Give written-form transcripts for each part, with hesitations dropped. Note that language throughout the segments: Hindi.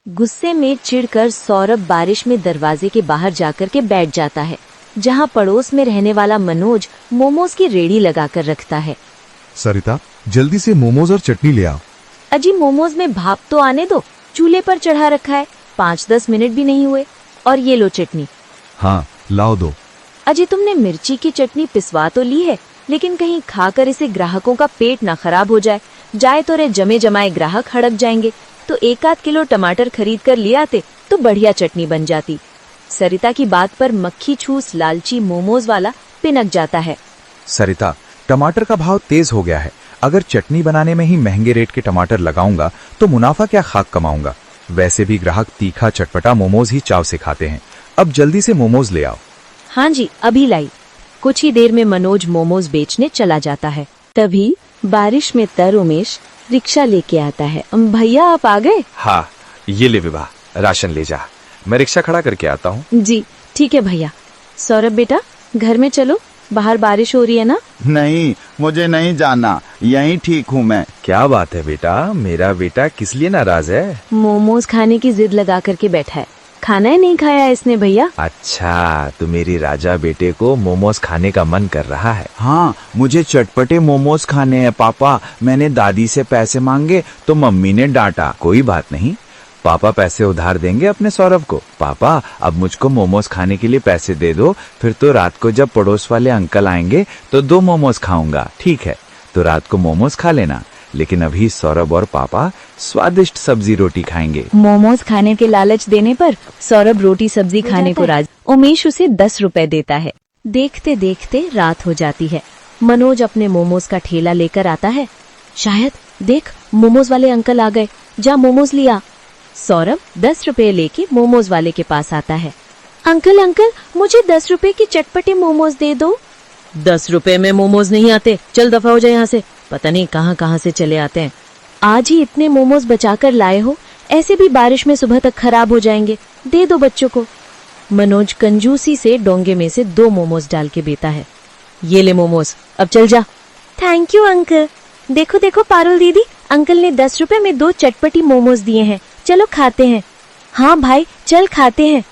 गुस्से में चिढ़कर सौरभ बारिश में दरवाजे के बाहर जाकर के बैठ जाता है, जहां पड़ोस में रहने वाला मनोज मोमोज की रेड़ी लगाकर रखता है। सरिता, जल्दी से मोमोज और चटनी ले आओ। अजी मोमोज में भाप तो आने दो, चूल्हे पर चढ़ा रखा है, 5-10 मिनट भी नहीं हुए। और ये लो चटनी। हाँ, लाओ दो। अजी तुमने मिर्ची की चटनी पिसवा तो ली है, लेकिन कहीं खाकर इसे ग्राहकों का पेट ना खराब हो जाए तो रे जमे जमाए ग्राहक हड़क जाएंगे। तो 1-8 किलो टमाटर खरीद कर ले आते तो बढ़िया चटनी बन जाती। सरिता की बात पर मक्खी छूस लालची मोमोज वाला पिनक जाता है। सरिता, टमाटर का भाव तेज हो गया है। अगर चटनी बनाने में ही महंगे रेट के टमाटर लगाऊंगा तो मुनाफा क्या खाक कमाऊंगा। वैसे भी ग्राहक तीखा चटपटा मोमोज ही चाव से खाते हैं। अब जल्दी से मोमोज ले आओ। हाँ जी, अभी लाई। कुछ ही देर में मनोज मोमोज बेचने चला जाता है। तभी बारिश में तर उमेश रिक्शा लेके आता है। भैया आप आ गए? हाँ, ये ले विभा, राशन ले जा। मैं रिक्शा खड़ा करके आता हूँ। जी ठीक है भैया। सौरभ बेटा, घर में चलो, बाहर बारिश हो रही है ना। नहीं, मुझे नहीं जाना, यहीं ठीक हूँ मैं। क्या बात है बेटा, मेरा बेटा किस लिए नाराज है? मोमोज खाने की जिद लगा करके बैठा है। खाना ही नहीं खाया इसने भैया। अच्छा, तो मेरी राजा बेटे को मोमोज खाने का मन कर रहा है। हाँ, मुझे चटपटे मोमोज खाने हैं पापा। मैंने दादी से पैसे मांगे तो मम्मी ने डांटा। कोई बात नहीं, पापा पैसे उधार देंगे अपने सौरभ को। पापा, अब मुझको मोमोज खाने के लिए पैसे दे दो, फिर तो रात को जब पड़ोस वाले अंकल आएंगे तो 2 मोमोज खाऊंगा। ठीक है, तो रात को मोमोज खा लेना, लेकिन अभी सौरभ और पापा स्वादिष्ट सब्जी रोटी खाएंगे। मोमोज खाने के लालच देने पर सौरभ रोटी सब्जी खाने को राजी। उमेश उसे 10 रुपए देता है। देखते देखते रात हो जाती है। मनोज अपने मोमोज का ठेला लेकर आता है। शायद देख, मोमोज वाले अंकल आ गए, जा मोमोज लिया। सौरभ 10 रुपए लेके मोमोज वाले के पास आता है। अंकल अंकल, मुझे 10 रुपए की चटपटे मोमोज दे दो। 10 रुपए में मोमोज नहीं आते, चल दफा हो जाए यहाँ से। पता नहीं कहाँ कहाँ से चले आते हैं। आज ही इतने मोमोज बचाकर लाए हो, ऐसे भी बारिश में सुबह तक खराब हो जाएंगे, दे दो बच्चों को। मनोज कंजूसी से डोंगे में से 2 मोमोज डाल के देता है। ये ले मोमोज, अब चल जा। Thank you uncle. देखो देखो पारुल दीदी, अंकल ने 10 रुपए में 2 चटपटी मोमोज दिए हैं, चलो खाते हैं। हाँ भाई, चल खाते हैं।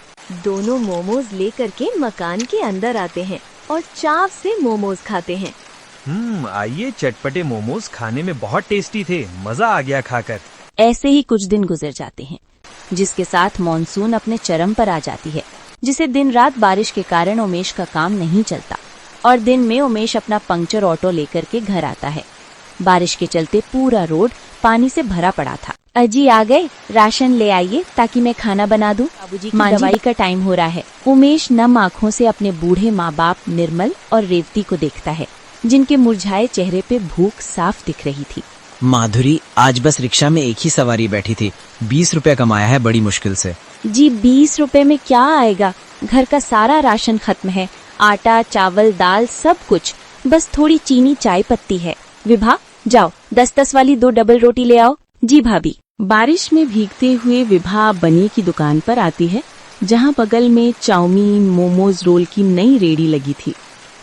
दोनों मोमोज लेकर के मकान के अंदर आते हैं और चाव से मोमोज खाते हैं। आइए, चटपटे मोमोज खाने में बहुत टेस्टी थे, मजा आ गया खाकर। ऐसे ही कुछ दिन गुजर जाते हैं, जिसके साथ मॉनसून अपने चरम पर आ जाती है, जिसे दिन रात बारिश के कारण उमेश का काम नहीं चलता और दिन में उमेश अपना पंक्चर ऑटो लेकर के घर आता है। बारिश के चलते पूरा रोड पानी से भरा पड़ा था। अजी आ गए, राशन ले आइए ताकि मैं खाना बना दूं। बाबूजी की दवाई का टाइम हो रहा है। उमेश नम आँखों से अपने बूढ़े माँ बाप निर्मल और रेवती को देखता है, जिनके मुरझाए चेहरे पे भूख साफ दिख रही थी। माधुरी आज बस रिक्शा में एक ही सवारी बैठी थी, 20 रुपए कमाया है बड़ी मुश्किल से। जी 20 रुपए में क्या आएगा, घर का सारा राशन खत्म है, आटा चावल दाल सब कुछ, बस थोड़ी चीनी चाय पत्ती है। विभा जाओ 10-10 वाली 2 डबल रोटी ले आओ। जी भाभी। बारिश में भीगते हुए विभा बनी की दुकान पर आती है, जहां बगल में चाउमीन मोमोज रोल की नई रेड़ी लगी थी।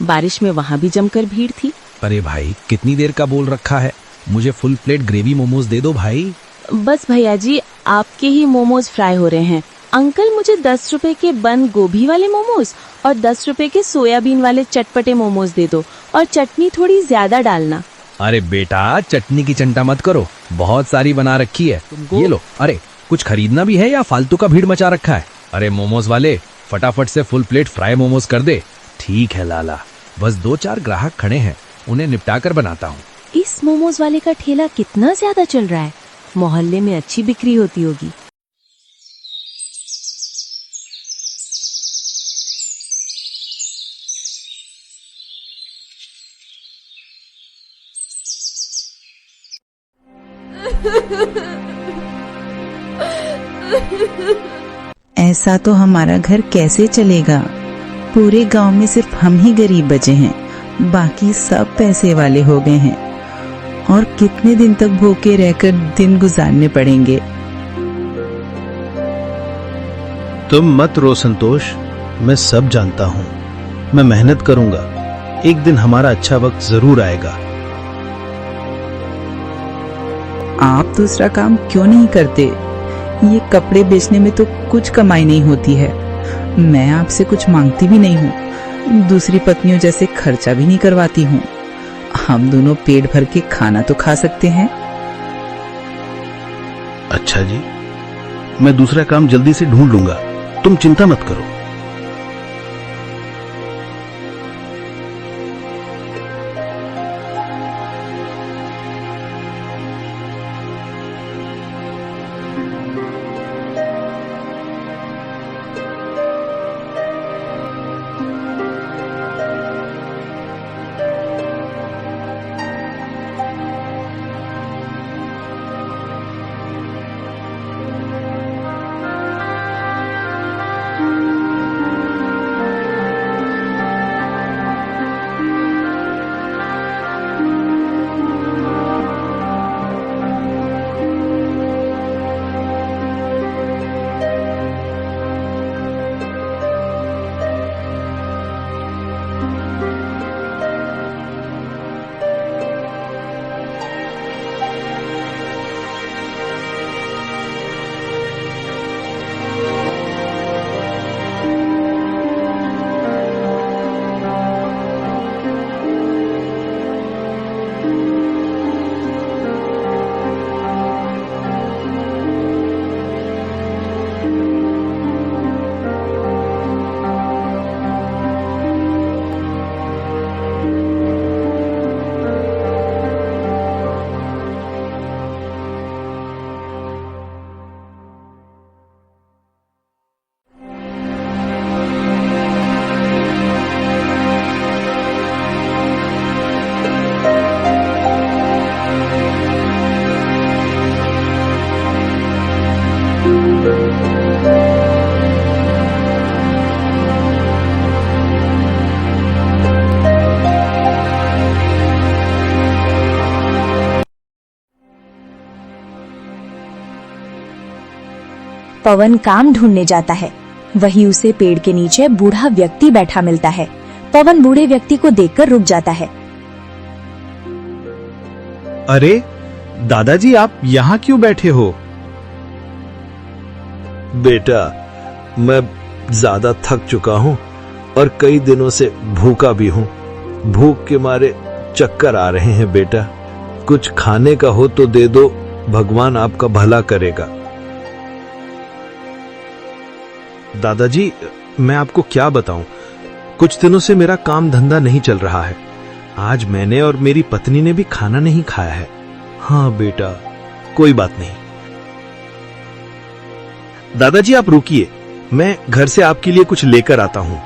बारिश में वहां भी जमकर भीड़ थी। अरे भाई, कितनी देर का बोल रखा है, मुझे फुल प्लेट ग्रेवी मोमोज दे दो भाई। बस भैया जी, आपके ही मोमोज फ्राई हो रहे हैं। अंकल, मुझे 10 रुपए के बंद गोभी वाले मोमोज और 10 रुपए के सोयाबीन वाले चटपटे मोमोज दे दो, और चटनी थोड़ी ज्यादा डालना। अरे बेटा, चटनी की चिंता मत करो, बहुत सारी बना रखी है, ये लो। अरे कुछ खरीदना भी है या फालतू का भीड़ मचा रखा है? अरे मोमोज वाले, फटाफट से फुल प्लेट फ्राई मोमोज कर दे। ठीक है लाला, बस 2-4 ग्राहक खड़े हैं, उन्हें निपटा कर बनाता हूँ। इस मोमोज वाले का ठेला कितना ज्यादा चल रहा है, मोहल्ले में अच्छी बिक्री होती होगी। ऐसा तो हमारा घर कैसे चलेगा? पूरे गांव में सिर्फ हम ही गरीब बचे हैं, बाकी सब पैसे वाले हो गए हैं, और कितने दिन तक भूखे रहकर दिन गुजारने पड़ेंगे। तुम मत रो संतोष, मैं सब जानता हूँ। मैं मेहनत करूंगा, एक दिन हमारा अच्छा वक्त जरूर आएगा। आप दूसरा काम क्यों नहीं करते? ये कपड़े बेचने में तो कुछ कमाई नहीं होती है। मैं आपसे कुछ मांगती भी नहीं हूँ, दूसरी पत्नियों जैसे खर्चा भी नहीं करवाती हूँ। हम दोनों पेट भर के खाना तो खा सकते हैं। अच्छा जी, मैं दूसरा काम जल्दी से ढूंढ लूंगा, तुम चिंता मत करो। पवन काम ढूंढने जाता है। वही उसे पेड़ के नीचे बूढ़ा व्यक्ति बैठा मिलता है। पवन बूढ़े व्यक्ति को देखकर रुक जाता है। अरे दादाजी, आप यहाँ क्यों बैठे हो? बेटा, मैं ज्यादा थक चुका हूँ और कई दिनों से भूखा भी हूँ। भूख के मारे चक्कर आ रहे हैं बेटा। कुछ खाने का हो तो दे दो, भगवान आपका भला करेगा। दादाजी, मैं आपको क्या बताऊं, कुछ दिनों से मेरा काम धंधा नहीं चल रहा है। आज मैंने और मेरी पत्नी ने भी खाना नहीं खाया है। हाँ बेटा, कोई बात नहीं। दादाजी आप रुकिए, मैं घर से आपके लिए कुछ लेकर आता हूं।